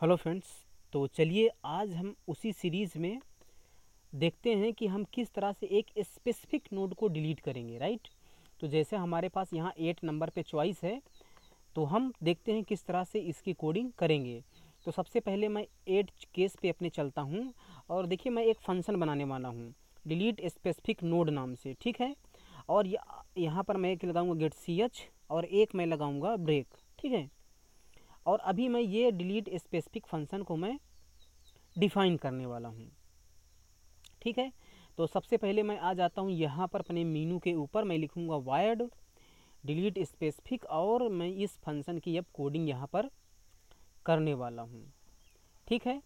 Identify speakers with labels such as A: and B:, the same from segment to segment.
A: Hello friends. तो चलिए आज हम उसी सीरीज़ में देखते हैं कि हम किस तरह से एक स्पेसिफिक नोड को डिलीट करेंगे, राइट। तो जैसे हमारे पास यहाँ 8 नंबर पे चॉइस है, तो हम देखते हैं किस तरह से इसकी कोडिंग करेंगे। तो सबसे पहले मैं 8 केस पे अपने चलता हूँ और देखिए मैं एक फंक्शन बनाने वाला हूँ डिलीट स्पेसिफिक नोड नाम से, ठीक है। और यहाँ पर मैं एक लगाऊंगा गेट ch और एक मैं लगाऊंगा ब्रेक, ठीक है। और अभी मैं ये डिलीट स्पेसिफिक फंक्शन को मैं डिफाइन करने वाला हूँ, ठीक है। तो सबसे पहले मैं आ जाता हूँ यहाँ पर अपने मीनू के ऊपर, मैं लिखूँगा वायर्ड डिलीट स्पेसिफिक और मैं इस फंक्शन की अब कोडिंग यहाँ पर करने वाला हूँ, ठीक है।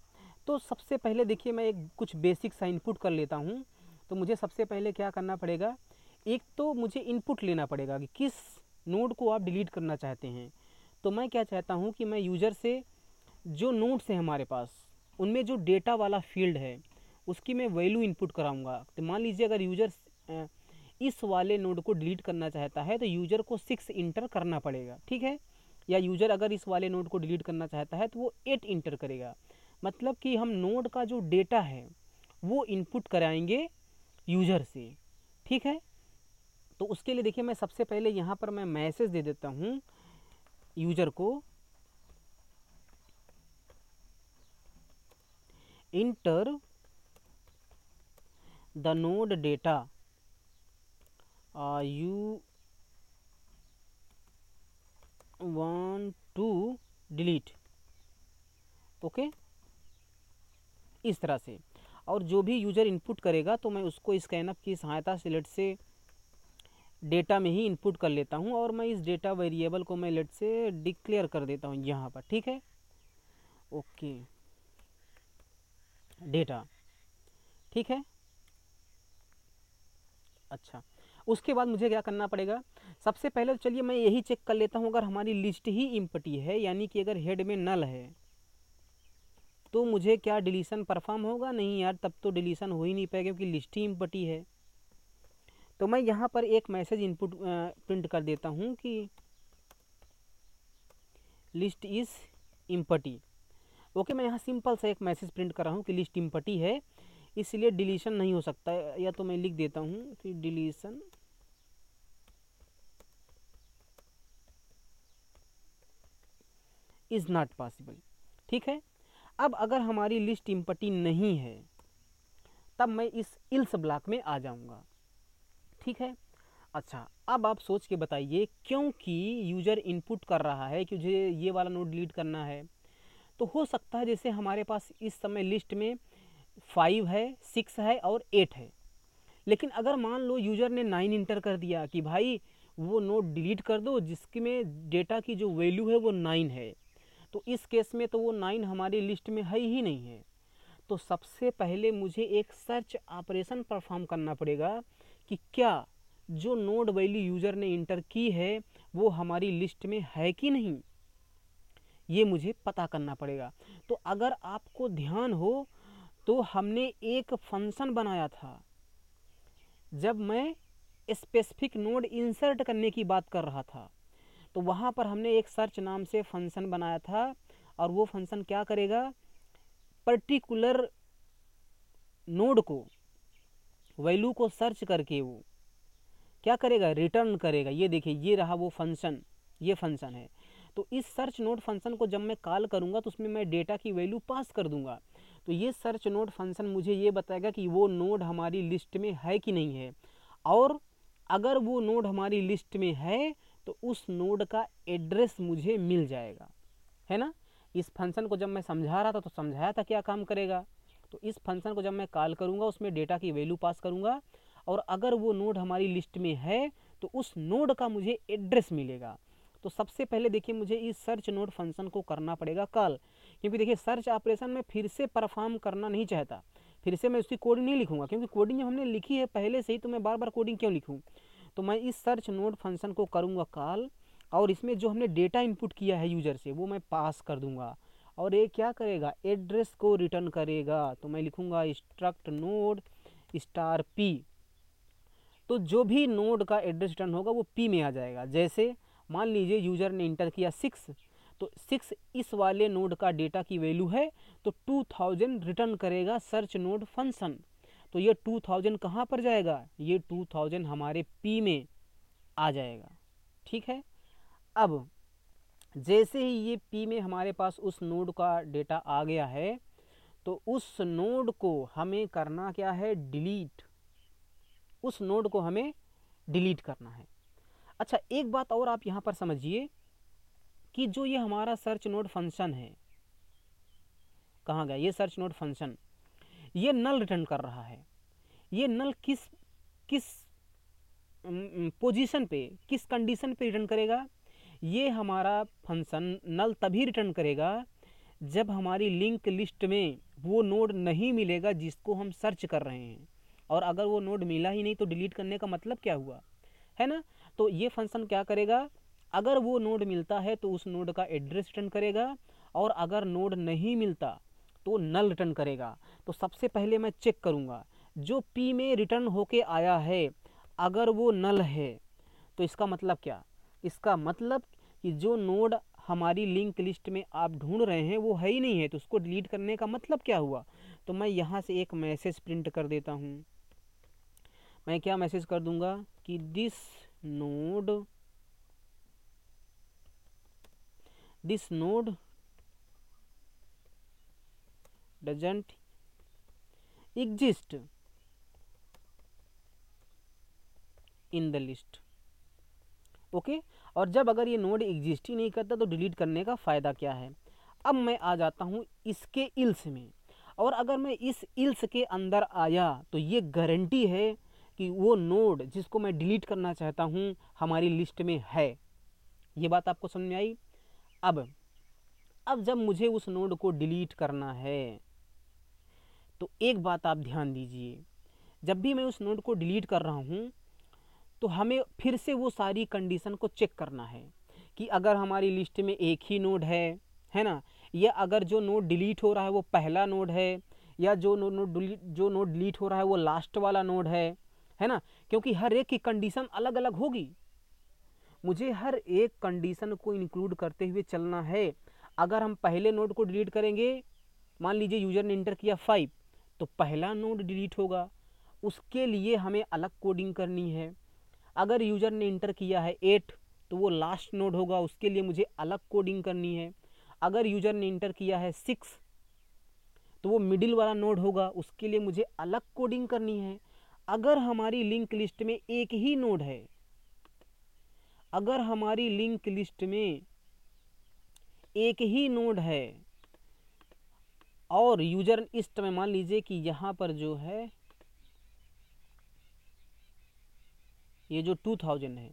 A: तो सबसे पहले देखिए मैं एक कुछ बेसिक सा इनपुट कर लेता हूँ। तो मुझे सबसे पहले क्या करना पड़ेगा, एक तो मुझे इनपुट लेना पड़ेगा कि किस नोड को आप डिलीट करना चाहते हैं। तो मैं क्या चाहता हूँ कि मैं यूज़र से जो नोड्स हैं हमारे पास उनमें जो डेटा वाला फील्ड है उसकी मैं वैल्यू इनपुट कराऊंगा। तो मान लीजिए अगर यूज़र इस वाले नोड को डिलीट करना चाहता है तो यूज़र को 6 इंटर करना पड़ेगा, ठीक है। या यूज़र अगर इस वाले नोड को डिलीट करना चाहता है तो वो 8 इंटर करेगा। मतलब कि हम नोड का जो डेटा है वो इनपुट कराएंगे यूज़र से, ठीक है। तो उसके लिए देखिए मैं सबसे पहले यहाँ पर मैं मैसेज दे देता हूँ यूज़र को, enter the node data you want to delete, okay, इस तरह से। और जो भी यूज़र इनपुट करेगा तो मैं उसको स्कैनअप की सहायता से लेट से डेटा में ही इनपुट कर लेता हूँ और मैं इस डेटा वेरिएबल को मैं लेट से डिक्लेयर कर देता हूँ यहाँ पर, ठीक है। ओके, डेटा, ठीक है। अच्छा, उसके बाद मुझे क्या करना पड़ेगा, सबसे पहले तो चलिए मैं यही चेक कर लेता हूँ अगर हमारी लिस्ट ही इम्पटी है यानी कि अगर हेड में नल है तो मुझे क्या डिलीशन परफॉर्म होगा? नहीं यार, तब तो डिलीशन हो ही नहीं पाएगा क्योंकि लिस्ट ही इम्पटी है। तो मैं यहाँ पर एक मैसेज इनपुट प्रिंट कर देता हूँ कि लिस्ट इज़ इम्पटी। ओके, मैं यहाँ सिंपल सा एक मैसेज प्रिंट कर रहा हूँ कि लिस्ट इम्पटी है, इसलिए डिलीशन नहीं हो सकता। या तो मैं लिख देता हूँ कि डिलीशन इज़ नॉट पॉसिबल, ठीक है। अब अगर हमारी लिस्ट इम्पटी नहीं है तब मैं इस इल्स ब्लॉक में आ जाऊँगा, ठीक है। अच्छा, अब आप सोच के बताइए, क्योंकि यूज़र इनपुट कर रहा है कि मुझे ये वाला नोड डिलीट करना है, तो हो सकता है जैसे हमारे पास इस समय लिस्ट में 5 है, 6 है और 8 है। लेकिन अगर मान लो यूज़र ने 9 इंटर कर दिया कि भाई वो नोड डिलीट कर दो जिसके में डेटा की जो वैल्यू है वो 9 है, तो इस केस में तो वो 9 हमारी लिस्ट में है ही नहीं है। तो सबसे पहले मुझे एक सर्च ऑपरेशन परफॉर्म करना पड़ेगा कि क्या जो नोड वैल्यू यूज़र ने इंटर की है वो हमारी लिस्ट में है कि नहीं, ये मुझे पता करना पड़ेगा। तो अगर आपको ध्यान हो तो हमने एक फंक्शन बनाया था जब मैं स्पेसिफिक नोड इंसर्ट करने की बात कर रहा था, तो वहाँ पर हमने एक सर्च नाम से फंक्शन बनाया था और वो फंक्शन क्या करेगा, पर्टिकुलर नोड को वैल्यू को सर्च करके वो क्या करेगा, रिटर्न करेगा। ये देखिए ये रहा वो फंक्शन, ये फंक्शन है। तो इस सर्च नोड फंक्शन को जब मैं कॉल करूँगा तो उसमें मैं डेटा की वैल्यू पास कर दूंगा। तो ये सर्च नोड फंक्शन मुझे ये बताएगा कि वो नोड हमारी लिस्ट में है कि नहीं है, और अगर वो नोड हमारी लिस्ट में है तो उस नोड का एड्रेस मुझे मिल जाएगा, है ना। इस फंक्शन को जब मैं समझा रहा था तो समझाया था क्या काम करेगा। तो इस फंक्शन को जब मैं कॉल करूँगा उसमें डेटा की वैल्यू पास करूँगा और अगर वो नोड हमारी लिस्ट में है तो उस नोड का मुझे एड्रेस मिलेगा। तो सबसे पहले देखिए मुझे इस सर्च नोड फंक्शन को करना पड़ेगा कॉल, क्योंकि देखिए सर्च ऑपरेशन में फिर से परफॉर्म करना नहीं चाहता, फिर से मैं उसकी कोडिंग नहीं लिखूंगा क्योंकि कोडिंग जब हमने लिखी है पहले से ही तो मैं बार बार कोडिंग क्यों लिखूँ। तो मैं इस सर्च नोड फंक्शन को करूँगा कॉल और इसमें जो हमने डेटा इनपुट किया है यूज़र से वो मैं पास कर दूंगा और ये क्या करेगा, एड्रेस को रिटर्न करेगा। तो मैं लिखूँगा स्ट्रक्ट नोड स्टार पी, तो जो भी नोड का एड्रेस रिटर्न होगा वो पी में आ जाएगा। जैसे मान लीजिए यूज़र ने इंटर किया 6, तो 6 इस वाले नोड का डेटा की वैल्यू है, तो 2000 रिटर्न करेगा सर्च नोड फंक्शन। तो ये 2000 कहाँ पर जाएगा, ये 2000 हमारे पी में आ जाएगा। ठीक है, अब जैसे ही ये पी में हमारे पास उस नोड का डेटा आ गया है, तो उस नोड को हमें करना क्या है, डिलीट। उस नोड को हमें डिलीट करना है। अच्छा, एक बात और आप यहाँ पर समझिए कि जो ये हमारा सर्च नोड फंक्शन है, कहाँ गया ये सर्च नोड फंक्शन, ये नल रिटर्न कर रहा है। ये नल किस किस पोजीशन पे, किस कंडीशन पे रिटर्न करेगा, ये हमारा फंक्शन नल तभी रिटर्न करेगा जब हमारी लिंक लिस्ट में वो नोड नहीं मिलेगा जिसको हम सर्च कर रहे हैं। और अगर वो नोड मिला ही नहीं तो डिलीट करने का मतलब क्या हुआ, है ना। तो ये फंक्शन क्या करेगा, अगर वो नोड मिलता है तो उस नोड का एड्रेस रिटर्न करेगा, और अगर नोड नहीं मिलता तो नल रिटर्न करेगा। तो सबसे पहले मैं चेक करूँगा जो पी में रिटर्न होके आया है, अगर वो नल है तो इसका मतलब क्या, इसका मतलब कि जो नोड हमारी लिंक लिस्ट में आप ढूंढ रहे हैं वो है ही नहीं है, तो उसको डिलीट करने का मतलब क्या हुआ। तो मैं यहाँ से एक मैसेज प्रिंट कर देता हूँ। मैं क्या मैसेज कर दूंगा कि this node doesn't exist in the list. Okay, और जब अगर ये नोड एग्जिस्ट ही नहीं करता तो डिलीट करने का फ़ायदा क्या है। अब मैं आ जाता हूँ इसके इल्स में, और अगर मैं इस इल्स के अंदर आया तो ये गारंटी है कि वो नोड जिसको मैं डिलीट करना चाहता हूँ हमारी लिस्ट में है। ये बात आपको समझ में आई। अब जब मुझे उस नोड को डिलीट करना है तो एक बात आप ध्यान दीजिए, जब भी मैं उस नोड को डिलीट कर रहा हूँ तो हमें फिर से वो सारी कंडीशन को चेक करना है कि अगर हमारी लिस्ट में एक ही नोड है ना, या अगर जो नोड डिलीट हो रहा है वो पहला नोड है, या जो नोड डिलीट हो रहा है वो लास्ट वाला नोड है ना, क्योंकि हर एक की कंडीशन अलग अलग होगी। मुझे हर एक कंडीशन को इंक्लूड करते हुए चलना है। अगर हम पहले नोड को डिलीट करेंगे, मान लीजिए यूजर ने इंटर किया 5, तो पहला नोड डिलीट होगा, उसके लिए हमें अलग कोडिंग करनी है। अगर यूजर ने इंटर किया है 8 तो वो लास्ट नोड होगा, उसके लिए मुझे अलग कोडिंग करनी है। अगर यूजर ने इंटर किया है 6 तो वो मिडिल वाला नोड होगा, उसके लिए मुझे अलग कोडिंग करनी है। अगर हमारी लिंक लिस्ट में एक ही नोड है, अगर हमारी लिंक लिस्ट में एक ही नोड है और यूजर इस समय मान लीजिए कि यहाँ पर जो है ये जो 2000 है,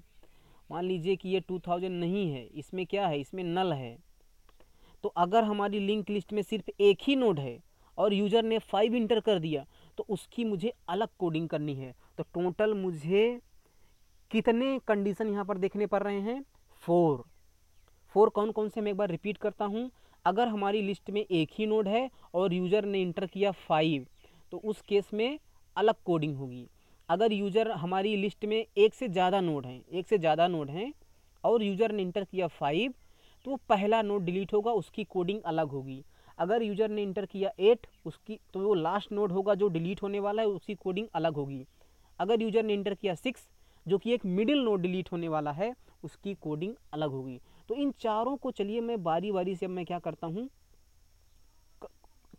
A: मान लीजिए कि ये 2000 नहीं है, इसमें क्या है, इसमें नल है। तो अगर हमारी लिंक लिस्ट में सिर्फ एक ही नोड है और यूजर ने 5 इंटर कर दिया तो उसकी मुझे अलग कोडिंग करनी है। तो टोटल मुझे कितने कंडीशन यहाँ पर देखने पड़ रहे हैं, 4 कौन कौन से, मैं एक बार रिपीट करता हूँ। अगर हमारी लिस्ट में एक ही नोड है और यूजर ने इंटर किया 5 तो उस केस में अलग कोडिंग होगी। अगर यूजर हमारी लिस्ट में एक से ज़्यादा नोड हैं और यूजर ने इंटर किया 5 तो वो पहला नोड डिलीट होगा, उसकी कोडिंग अलग होगी। अगर यूजर ने इंटर किया 8 उसकी, तो वो लास्ट नोड होगा जो डिलीट होने वाला है, उसकी कोडिंग अलग होगी। अगर यूजर ने इंटर किया 6 जो कि एक मिडिल नोड डिलीट होने वाला है, उसकी कोडिंग अलग होगी। तो इन चारों को चलिए मैं बारी बारी से मैं क्या करता हूँ,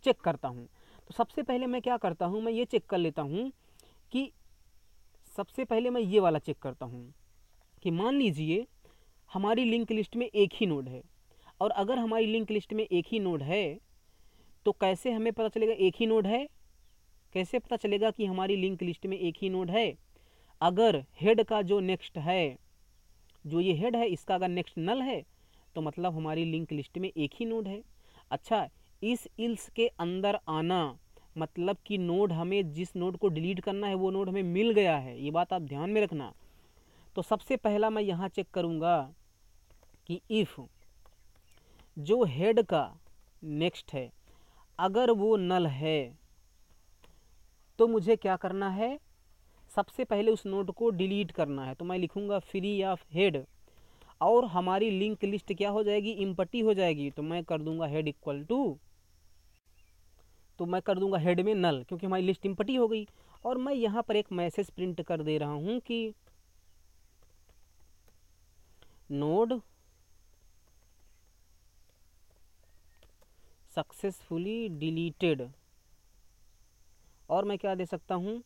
A: चेक करता हूँ। तो सबसे पहले मैं क्या करता हूँ, मैं ये चेक कर लेता हूँ कि सबसे पहले मैं ये वाला चेक करता हूँ कि मान लीजिए हमारी लिंक लिस्ट में एक ही नोड है, और अगर हमारी लिंक लिस्ट में एक ही नोड है तो कैसे हमें पता चलेगा एक ही नोड है, कैसे पता चलेगा कि हमारी लिंक लिस्ट में एक ही नोड है। अगर हेड का जो नेक्स्ट है, जो ये हेड है इसका अगर नेक्स्ट नल है तो मतलब हमारी लिंक लिस्ट में एक ही नोड है। अच्छा, इस इल्स के अंदर आना मतलब कि नोड, हमें जिस नोड को डिलीट करना है वो नोड हमें मिल गया है, ये बात आप ध्यान में रखना। तो सबसे पहला मैं यहाँ चेक करूँगा कि इफ़ जो हेड का नेक्स्ट है अगर वो नल है तो मुझे क्या करना है, सबसे पहले उस नोड को डिलीट करना है। तो मैं लिखूँगा फ्री ऑफ हेड, और हमारी लिंक लिस्ट क्या हो जाएगी, इम्पटी हो जाएगी। तो मैं कर दूंगा हेड इक्वल टू, तो मैं कर दूंगा हेड में नल, क्योंकि हमारी लिस्ट इम्पटी हो गई। और मैं यहाँ पर एक मैसेज प्रिंट कर दे रहा हूँ कि नोड सक्सेसफुली डिलीटेड, और मैं क्या दे सकता हूँ,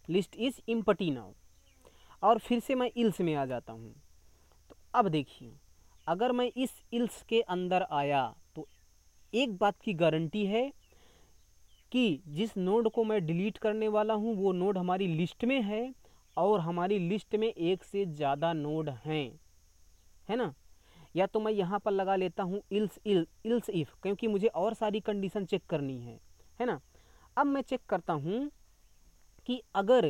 A: लिस्ट इज इम्पटी नाउ। और फिर से मैं इल्स में आ जाता हूँ। तो अब देखिए, अगर मैं इस इल्स के अंदर आया तो एक बात की गारंटी है कि जिस नोड को मैं डिलीट करने वाला हूँ वो नोड हमारी लिस्ट में है, और हमारी लिस्ट में एक से ज़्यादा नोड हैं, है ना। या तो मैं यहाँ पर लगा लेता हूँ इल्स इफ, क्योंकि मुझे और सारी कंडीशन चेक करनी है ना। अब मैं चेक करता हूँ कि अगर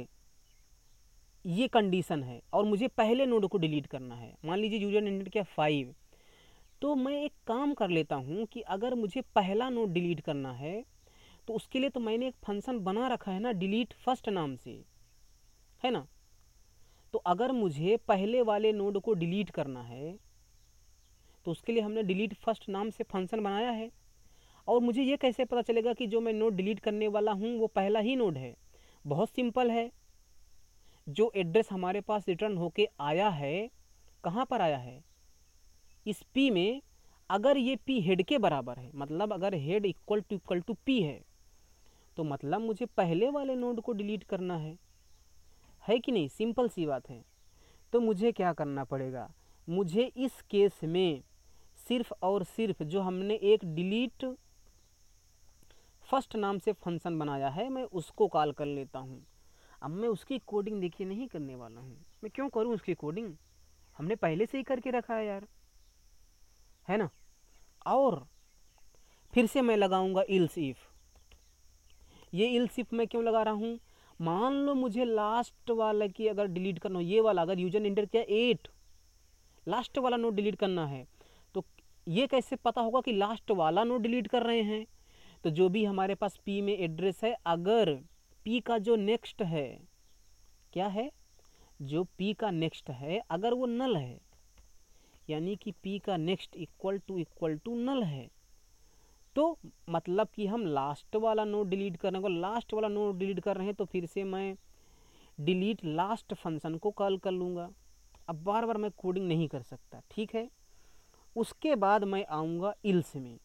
A: ये कंडीशन है और मुझे पहले नोड को डिलीट करना है, मान लीजिए यूजर ने एंटर किया 5, तो मैं एक काम कर लेता हूँ कि अगर मुझे पहला नोड डिलीट करना है तो उसके लिए तो मैंने एक फंक्शन बना रखा है ना, डिलीट फर्स्ट नाम से, है ना। तो अगर मुझे पहले वाले नोड को डिलीट करना है तो उसके लिए हमने डिलीट फर्स्ट नाम से फंक्शन बनाया है। और मुझे ये कैसे पता चलेगा कि जो मैं नोड डिलीट करने वाला हूँ वो पहला ही नोड है? बहुत सिंपल है, जो एड्रेस हमारे पास रिटर्न होके आया है, कहाँ पर आया है, इस पी में। अगर ये पी हेड के बराबर है, मतलब अगर हेड इक्वल टू पी है, तो मतलब मुझे पहले वाले नोड को डिलीट करना है कि नहीं? सिंपल सी बात है। तो मुझे क्या करना पड़ेगा, मुझे इस केस में सिर्फ और सिर्फ जो हमने एक डिलीट फर्स्ट नाम से फंक्शन बनाया है मैं उसको कॉल कर लेता हूँ। अब मैं उसकी कोडिंग देखिए नहीं करने वाला हूँ, मैं क्यों करूँ उसकी कोडिंग, हमने पहले से ही करके रखा है यार, है ना। और फिर से मैं लगाऊंगा इल्स इफ। ये इल्स इफ मैं क्यों लगा रहा हूँ, मान लो मुझे लास्ट वाला की अगर डिलीट करना हो, ये वाला अगर यूजर ने एंटर किया 8, लास्ट वाला नोड डिलीट करना है, तो ये कैसे पता होगा कि लास्ट वाला नोड डिलीट कर रहे हैं? तो जो भी हमारे पास पी में एड्रेस है, अगर पी का जो नेक्स्ट है, क्या है, जो पी का नेक्स्ट है अगर वो नल है, यानी कि पी का नेक्स्ट इक्वल टू नल है, तो मतलब कि हम लास्ट वाला नोड डिलीट करने को, लास्ट वाला नोड डिलीट कर रहे हैं तो फिर से मैं डिलीट लास्ट फंक्शन को कॉल कर लूँगा। अब बार बार मैं कोडिंग नहीं कर सकता, ठीक है। उसके बाद मैं आऊँगा इल्स में,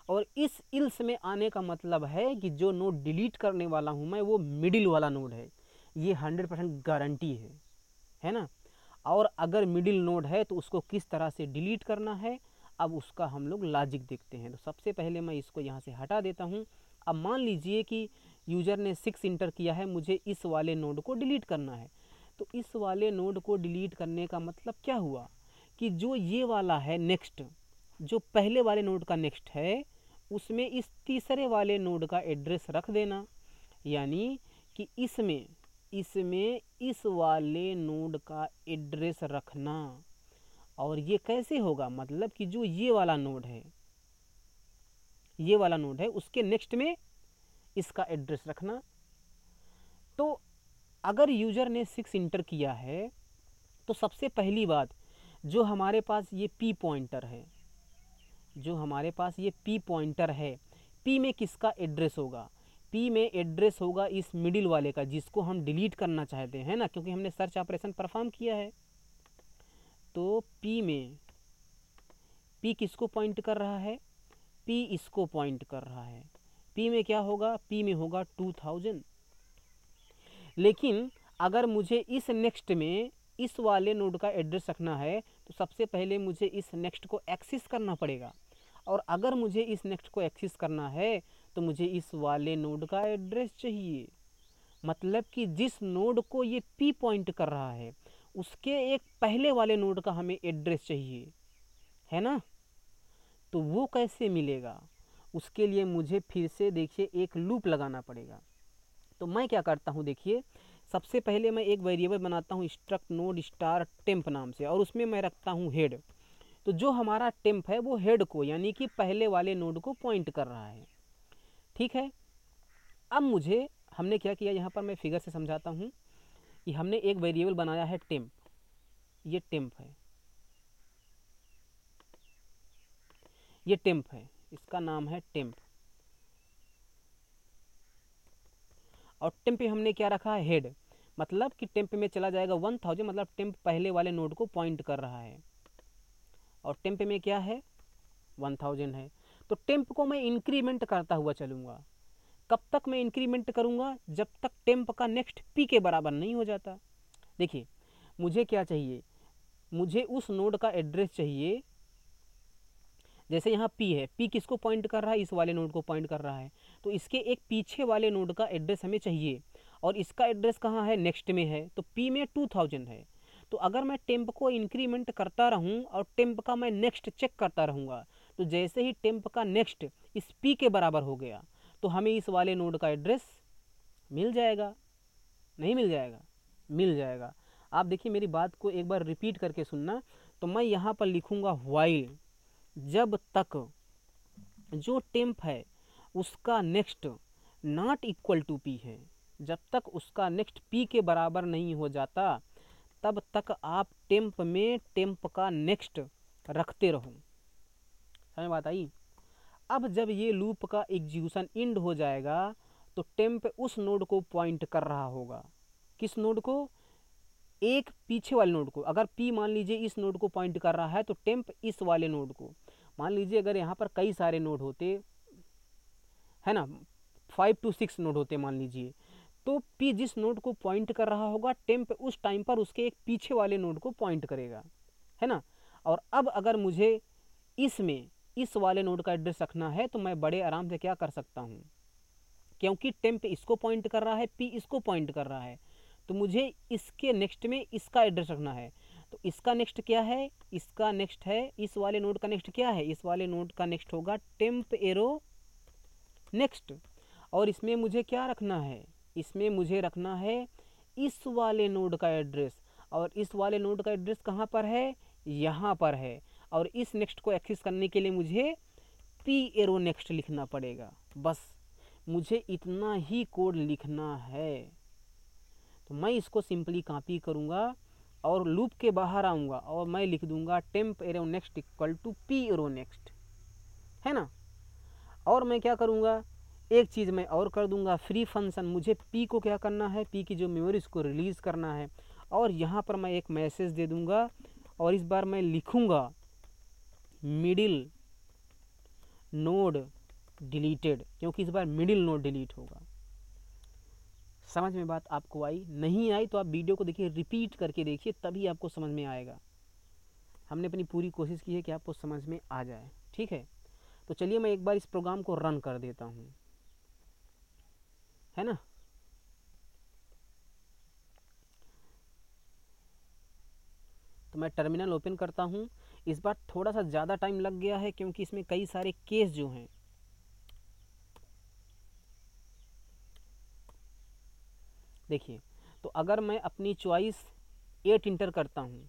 A: और इस इल्स में आने का मतलब है कि जो नोड डिलीट करने वाला हूँ मैं वो मिडिल वाला नोड है, ये 100% गारंटी है ना। और अगर मिडिल नोड है तो उसको किस तरह से डिलीट करना है, अब उसका हम लोग लॉजिक देखते हैं। तो सबसे पहले मैं इसको यहाँ से हटा देता हूँ। अब मान लीजिए कि यूज़र ने 6 इंटर किया है, मुझे इस वाले नोड को डिलीट करना है। तो इस वाले नोड को डिलीट करने का मतलब क्या हुआ कि जो ये वाला है नेक्स्ट, जो पहले वाले नोड का नेक्स्ट है, उसमें इस तीसरे वाले नोड का एड्रेस रख देना, यानी कि इसमें इस वाले नोड का एड्रेस रखना। और ये कैसे होगा, मतलब कि जो ये वाला नोड है, ये वाला नोड है उसके नेक्स्ट में इसका एड्रेस रखना। तो अगर यूजर ने 6 इंटर किया है तो सबसे पहली बात, जो हमारे पास ये पी पॉइंटर है, जो हमारे पास ये पी पॉइंटर है, पी में किसका एड्रेस होगा, पी में एड्रेस होगा इस मिडिल वाले का जिसको हम डिलीट करना चाहते हैं ना, क्योंकि हमने सर्च ऑपरेशन परफॉर्म किया है। तो पी में पी किसको पॉइंट कर रहा है, पी इसको पॉइंट कर रहा है। पी में क्या होगा, पी में होगा 2000। लेकिन अगर मुझे इस नेक्स्ट में इस वाले नोड का एड्रेस रखना है तो सबसे पहले मुझे इस नेक्स्ट को एक्सेस करना पड़ेगा, और अगर मुझे इस नेक्स्ट को एक्सेस करना है तो मुझे इस वाले नोड का एड्रेस चाहिए। मतलब कि जिस नोड को ये पी पॉइंट कर रहा है उसके एक पहले वाले नोड का हमें एड्रेस चाहिए, है ना। तो वो कैसे मिलेगा, उसके लिए मुझे फिर से देखिए एक लूप लगाना पड़ेगा। तो मैं क्या करता हूँ, देखिए सबसे पहले मैं एक वेरिएबल बनाता हूँ स्ट्रक्ट नोड स्टार टेम्प नाम से, और उसमें मैं रखता हूँ हेड। तो जो हमारा टेम्प है वो हेड को, यानी कि पहले वाले नोड को पॉइंट कर रहा है, ठीक है। अब मुझे हमने क्या किया, यहाँ पर मैं फिगर से समझाता हूँ कि हमने एक वेरिएबल बनाया है टेम्प, ये टेम्प है, ये टेम्प है, इसका नाम है टेम्प। और टेम्प पे हमने क्या रखा है, हेड, मतलब कि टेम्प में चला जाएगा 1000, मतलब टेम्प पहले वाले नोड को पॉइंट कर रहा है, और टेम्प में क्या है 1000 है। तो टेम्प को मैं इंक्रीमेंट करता हुआ चलूँगा। कब तक मैं इंक्रीमेंट करूँगा, जब तक टेम्प का नेक्स्ट पी के बराबर नहीं हो जाता। देखिए मुझे क्या चाहिए, मुझे उस नोड का एड्रेस चाहिए, जैसे यहाँ पी है, पी किसको पॉइंट कर रहा है, इस वाले नोड को पॉइंट कर रहा है, तो इसके एक पीछे वाले नोड का एड्रेस हमें चाहिए, और इसका एड्रेस कहाँ है, नेक्स्ट में है, तो पी में 2000 है। तो अगर मैं टेम्प को इंक्रीमेंट करता रहूँ और टेम्प का मैं नेक्स्ट चेक करता रहूँगा, तो जैसे ही टेम्प का नेक्स्ट इस पी के बराबर हो गया, तो हमें इस वाले नोड का एड्रेस मिल जाएगा, नहीं मिल जाएगा, मिल जाएगा। आप देखिए मेरी बात को एक बार रिपीट करके सुनना। तो मैं यहाँ पर लिखूँगा व्हाइल, जब तक जो टेम्प है उसका next not equal to P है, जब तक उसका नेक्स्ट पी के बराबर नहीं हो जाता, तब तक आप टेम्प में टेम्प का नेक्स्ट रखते रहो। समझ बात आई। अब जब ये लूप का एग्जीक्यूशन इंड हो जाएगा, तो टेम्प उस नोड को पॉइंट कर रहा होगा, किस नोड को, एक पीछे वाले नोड को। अगर पी मान लीजिए इस नोड को पॉइंट कर रहा है, तो टेम्प इस वाले नोड को। मान लीजिए अगर यहाँ पर कई सारे नोड होते है ना, 5 to 6 नोड होते मान लीजिए, तो पी जिस नोड को पॉइंट कर रहा होगा, टेम्प उस टाइम पर उसके एक पीछे वाले नोड को पॉइंट करेगा, है ना। और अब अगर मुझे इसमें इस वाले नोड का एड्रेस रखना है, तो मैं बड़े आराम से क्या कर सकता हूँ, क्योंकि टेम्प इसको पॉइंट कर रहा है, पी इसको पॉइंट कर रहा है, तो मुझे इसके नेक्स्ट में इसका एड्रेस रखना है। तो इसका नेक्स्ट क्या है, इसका नेक्स्ट है, इस वाले नोड का नेक्स्ट क्या है, इस वाले नोड का नेक्स्ट होगा टेम्प एरो नेक्स्ट। और इसमें मुझे क्या रखना है, इसमें मुझे रखना है इस वाले नोड का एड्रेस, और इस वाले नोड का एड्रेस कहाँ पर है, यहाँ पर है। और इस नेक्स्ट को एक्सेस करने के लिए मुझे पी एरो नेक्स्ट लिखना पड़ेगा। बस मुझे इतना ही कोड लिखना है। तो मैं इसको सिंपली कॉपी करूँगा और लूप के बाहर आऊँगा, और मैं लिख दूँगा temp arrow next equal to P arrow next, है ना। और मैं क्या करूँगा, एक चीज़ मैं और कर दूँगा, फ्री फंक्शन। मुझे पी को क्या करना है, पी की जो मेमोरी उसको रिलीज़ करना है, और यहाँ पर मैं एक मैसेज दे दूँगा, और इस बार मैं लिखूँगा मिडिल नोड डिलीटेड, क्योंकि इस बार मिडिल नोड डिलीट होगा। समझ में बात आपको आई, नहीं आई तो आप वीडियो को देखिए, रिपीट करके देखिए, तभी आपको समझ में आएगा। हमने अपनी पूरी कोशिश की है कि आपको समझ में आ जाए, ठीक है। तो चलिए मैं एक बार इस प्रोग्राम को रन कर देता हूँ, है ना। तो मैं टर्मिनल ओपन करता हूँ। इस बार थोड़ा सा ज़्यादा टाइम लग गया है, क्योंकि इसमें कई सारे केस जो हैं, देखिए। तो अगर मैं अपनी चॉइस 8 इंटर करता हूँ,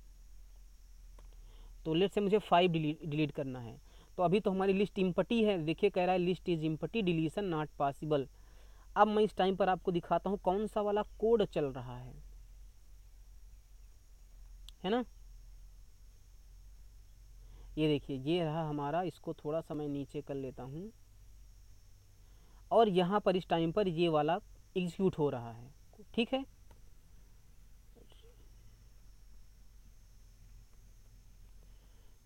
A: तो लेट से मुझे 5 डिलीट करना है। तो अभी तो हमारी लिस्ट इम्पटी है, देखिए कह रहा है list is empty, deletion not possible. अब मैं इस टाइम पर आपको दिखाता हूँ कौन सा वाला कोड चल रहा है ना। ये देखिए, ये रहा हमारा, इसको थोड़ा सा मैं नीचे कर लेता हूँ, और यहाँ पर इस टाइम पर ये वाला एग्जीक्यूट हो रहा है, ठीक है।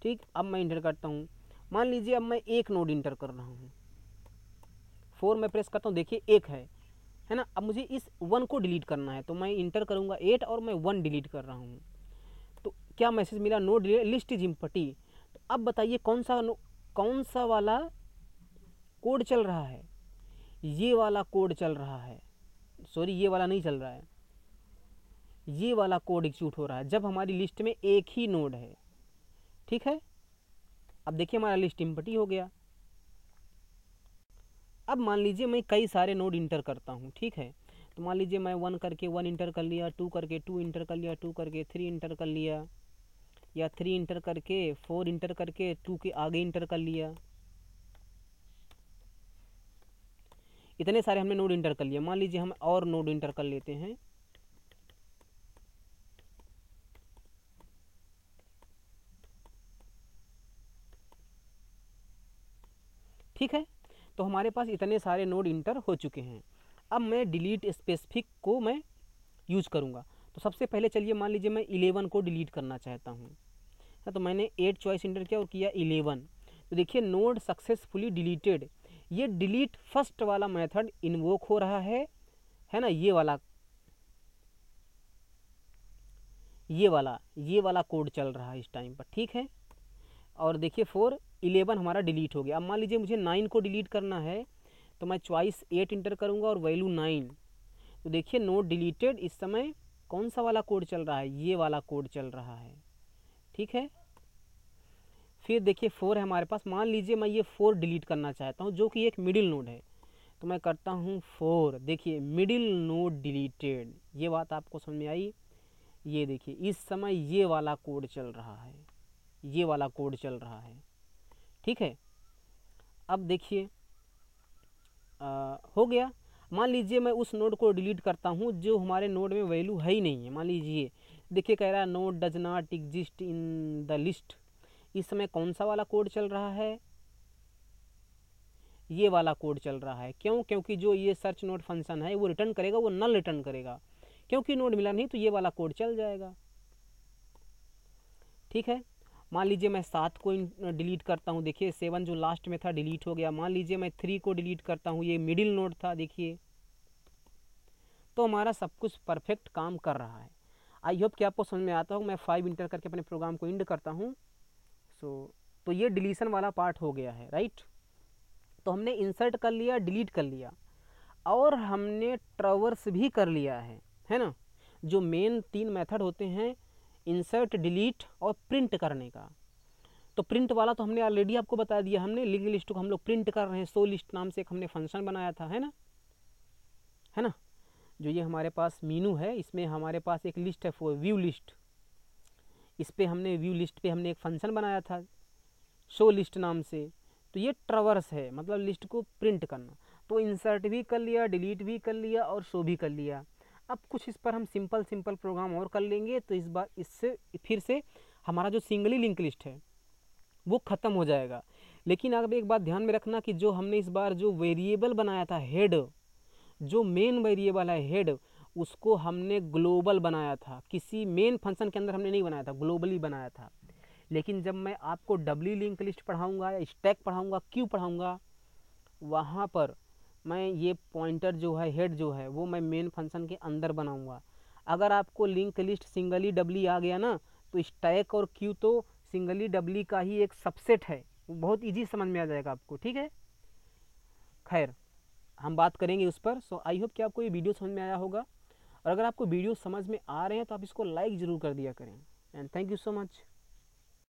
A: ठीक, अब मैं इंटर करता हूँ। मान लीजिए अब मैं एक नोड इंटर कर रहा हूँ, 4 में प्रेस करता हूँ, देखिए 1 है ना। अब मुझे इस 1 को डिलीट करना है, तो मैं इंटर करूँगा 8 और मैं 1 डिलीट कर रहा हूँ। तो क्या मैसेज मिला, नो लिस्ट इज इम्पटी। तो अब बताइए कौन सा वाला कोड चल रहा है, ये वाला कोड चल रहा है, सॉरी ये वाला नहीं चल रहा है, ये वाला कोड एग्जीक्यूट हो रहा है जब हमारी लिस्ट में एक ही नोड है, ठीक है। अब देखिए हमारा लिस्ट इम्पटी हो गया। अब मान लीजिए मैं कई सारे नोड इंटर करता हूँ, ठीक है। तो मान लीजिए मैं 1 करके 1 इंटर कर लिया, 2 करके 2 इंटर कर लिया, 2 करके 3 इंटर कर लिया, या 3 इंटर करके 4 इंटर करके 2 के आगे इंटर कर लिया। इतने सारे हमने नोड इंटर कर लिए, मान लीजिए हम और नोड इंटर कर लेते हैं। ठीक है, तो हमारे पास इतने सारे नोड इंटर हो चुके हैं। अब मैं डिलीट स्पेसिफिक को मैं यूज करूँगा। तो सबसे पहले चलिए मान लीजिए मैं 11 को डिलीट करना चाहता हूँ, तो मैंने 8 चॉइस इंटर किया और किया 11। तो देखिए नोड सक्सेसफुली डिलीटेड, ये डिलीट फर्स्ट वाला मेथड इन्वोक हो रहा है ना, ये वाला कोड चल रहा है इस टाइम पर। ठीक है, और देखिए 11 हमारा डिलीट हो गया। अब मान लीजिए मुझे 9 को डिलीट करना है, तो मैं चॉइस 8 इंटर करूँगा और वैल्यू 9। तो देखिए नोड डिलीटेड, इस समय कौन सा वाला कोड चल रहा है, ये वाला कोड चल रहा है। ठीक है, फिर देखिए 4 है हमारे पास, मान लीजिए मैं ये 4 डिलीट करना चाहता हूँ जो कि एक मिडिल नोड है, तो मैं करता हूँ 4। देखिए मिडिल नोड डिलीटेड, ये बात आपको समझ में आई। ये देखिए इस समय ये वाला कोड चल रहा है, ये वाला कोड चल रहा है। ठीक है, अब देखिए हो गया। मान लीजिए मैं उस नोड को डिलीट करता हूँ जो हमारे नोड में वैल्यू है ही नहीं है। मान लीजिए देखिए कह रहा है node does not exist in the list. इस समय कौन सा वाला कोड चल रहा है, ये वाला कोड चल रहा है। क्यों? क्योंकि जो ये सर्च नोड फंक्शन है वो रिटर्न करेगा, वो नल रिटर्न करेगा, क्योंकि नोड मिला नहीं तो ये वाला कोड चल जाएगा। ठीक है, मान लीजिए मैं 7 को डिलीट करता हूँ, देखिए 7 जो लास्ट में था डिलीट हो गया। मान लीजिए मैं 3 को डिलीट करता हूँ, ये मिडिल नोड था, देखिए तो हमारा सब कुछ परफेक्ट काम कर रहा है। आई होप कि आपको समझ में आता हो। मैं 5 इंटर करके अपने प्रोग्राम को इंड करता हूँ। तो ये डिलीशन वाला पार्ट हो गया है, राइट। तो हमने इंसर्ट कर लिया, डिलीट कर लिया, और हमने ट्रैवर्स भी कर लिया है ना। जो मेन 3 मेथड होते हैं, इंसर्ट, डिलीट और प्रिंट करने का। तो प्रिंट वाला तो हमने ऑलरेडी आपको बता दिया, हमने लिंक लिस्ट को हम लोग प्रिंट कर रहे हैं। शो लिस्ट नाम से एक हमने फंक्शन बनाया था, है ना। जो ये हमारे पास मीनू है, इसमें हमारे पास एक लिस्ट है व्यू लिस्ट। इस पे हमने व्यू लिस्ट पे हमने एक फंक्शन बनाया था शो लिस्ट नाम से। तो ये ट्रैवर्स है, मतलब लिस्ट को प्रिंट करना। तो इंसर्ट भी कर लिया, डिलीट भी कर लिया और शो भी कर लिया। अब कुछ इस पर हम सिंपल प्रोग्राम और कर लेंगे, तो इस बार इससे फिर से हमारा जो सिंगली लिंक लिस्ट है वो ख़त्म हो जाएगा। लेकिन अब एक बात ध्यान में रखना कि जो हमने इस बार जो वेरिएबल बनाया था हेड, जो मेन वेरिएबल है हेड, उसको हमने ग्लोबल बनाया था। किसी मेन फंक्शन के अंदर हमने नहीं बनाया था, ग्लोबली बनाया था। लेकिन जब मैं आपको डब्ल्यू लिंक लिस्ट पढ़ाऊँगा या स्टैक पढ़ाऊँगा, क्यों पढ़ाऊँगा, वहाँ पर मैं ये पॉइंटर जो है हेड जो है वो मैं मेन फंक्शन के अंदर बनाऊँगा। अगर आपको लिंक लिस्ट सिंगली डब्ल्यू आ गया ना, तो स्टैक और क्यू तो सिंगली डब्ल्यू का ही एक सबसेट है, वो बहुत ईजी समझ में आ जाएगा आपको। ठीक है, खैर हम बात करेंगे उस पर। सो आई होप कि आपको ये वीडियो समझ में आया होगा, और अगर आपको वीडियो समझ में आ रहे हैं तो आप इसको लाइक ज़रूर कर दिया करें। And thank you so much.